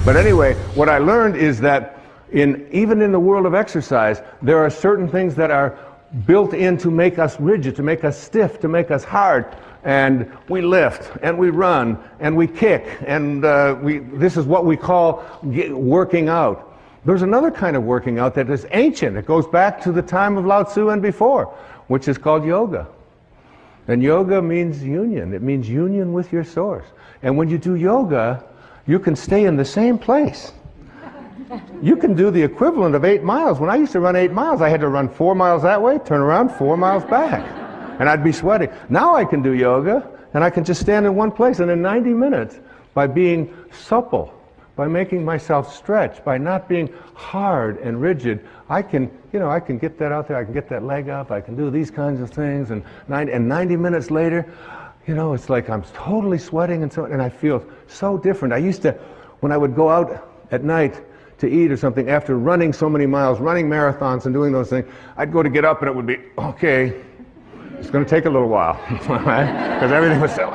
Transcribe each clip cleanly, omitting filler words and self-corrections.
But anyway, what I learned is that even in the world of exercise, there are certain things that are built in to make us rigid, to make us stiff, to make us hard. And we lift, and we run, and we kick, and this is what we call working out. There's another kind of working out that is ancient. It goes back to the time of Lao Tzu and before, which is called yoga. And yoga means union. It means union with your source. And when you do yoga, you can stay in the same place. You can do the equivalent of 8 miles. When I used to run 8 miles, I had to run 4 miles that way, turn around, 4 miles back. And I'd be sweating. Now I can do yoga, and I can just stand in one place. And in 90 minutes, by being supple, by making myself stretch, by not being hard and rigid, I can get that out there, I can get that leg up, I can do these kinds of things, and 90 minutes later, it's like I'm totally sweating and I feel so different. I used to, when I would go out at night to eat or something, after running so many miles, running marathons and doing those things, I'd go to get up and it would be, okay, it's going to take a little while, right? Because everything was so,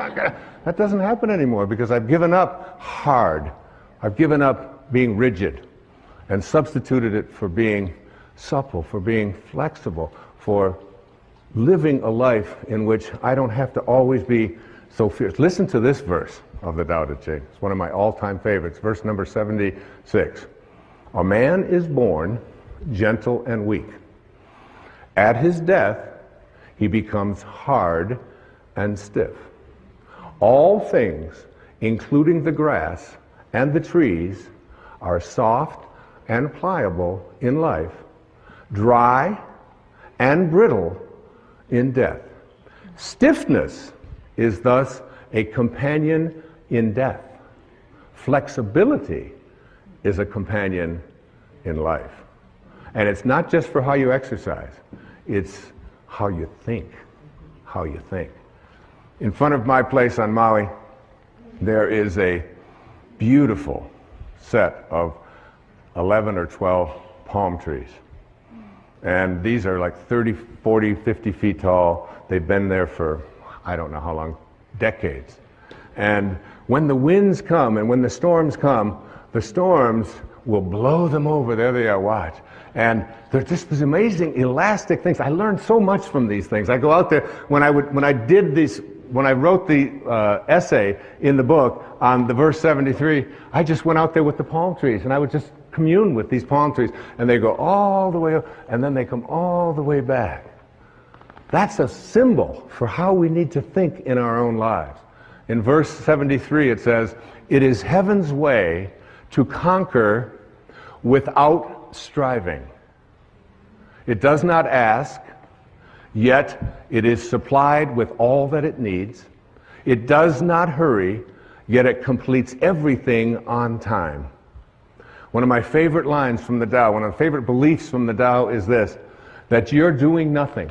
that doesn't happen anymore because I've given up hard. I've given up being rigid and substituted it for being supple, for being flexible, for living a life in which I don't have to always be so fierce. Listen to this verse of the Tao Te Ching. It's one of my all-time favorites, verse number 76. A man is born gentle and weak. At his death, he becomes hard and stiff. All things, including the grass and the trees, are soft and pliable in life, dry and brittle in death. Stiffness is thus a companion in death. Flexibility is a companion in life. And it's not just for how you exercise, it's how you think, how you think. In front of my place on Maui, there is a beautiful set of 11 or 12 palm trees. And these are like 30, 40, 50 feet tall. They've been there for, I don't know how long, decades. And when the winds come and when the storms come, the storms will blow them over. There they are, watch. And they're just these amazing elastic things. I learned so much from these things. I go out there, when I wrote the essay in the book on the verse 73, I just went out there with the palm trees and I would just commune with these palm trees, and they go all the way up and then they come all the way back. That's a symbol for how we need to think in our own lives. In verse 73 it says, "It is heaven's way to conquer without striving. It does not ask, yet it is supplied with all that it needs. It does not hurry, yet it completes everything on time." One of my favorite lines from the Tao, one of the favorite beliefs from the Tao is this, that you're doing nothing.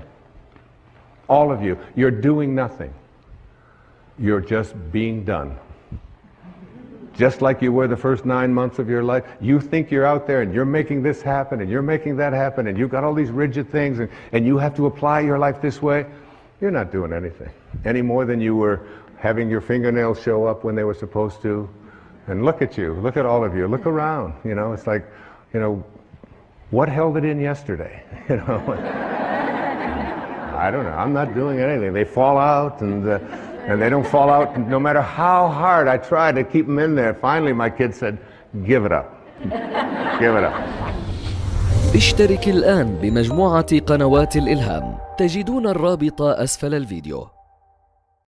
All of you, you're doing nothing. You're just being done. Just like you were the first 9 months of your life, you think you're out there and you're making this happen and you're making that happen and you've got all these rigid things and you have to apply your life this way. You're not doing anything any more than you were having your fingernails show up when they were supposed to. And look at you, look at all of you, look around, it's like, what held it in yesterday? I don't know, I'm not doing anything. They fall out and they don't fall out no matter how hard I try to keep them in there. Finally my kid said, give it up. Give it up. اشترك الآن بمجموعة قنوات الإلهام. تجدون الرابط أسفل الفيديو.